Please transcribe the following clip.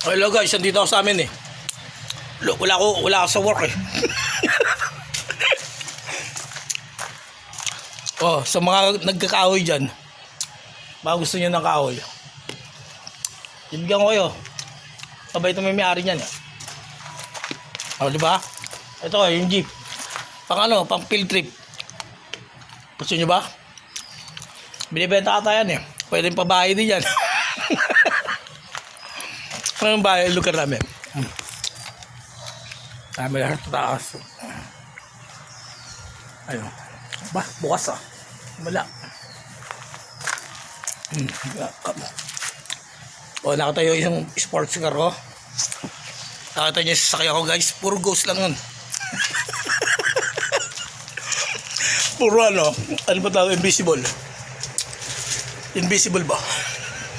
Hello guys, nandito ako sa amin eh. Look, wala ako sa work eh. Oh, sa mga nagkakahoy dyan, baka gusto nyo ng kahoy, ibigyan ko kayo. Mabait na may-ari niyan eh. Oh, di ba? Ito yung jeep. Pang field trip. Gusto nyo ba? Binibenta ata yan eh. Pwedeng pabahay din yan. Anong bahay? Lugar namin. Dami lahat taas. Ayun. Ba, bukas ah. Wala. O, nakatayo yung sports car ko. Nakatayo niya sa sasakyan ko guys. Puro ghost lang yun. Puro ano ba tawag? Invisible. Invisible ba?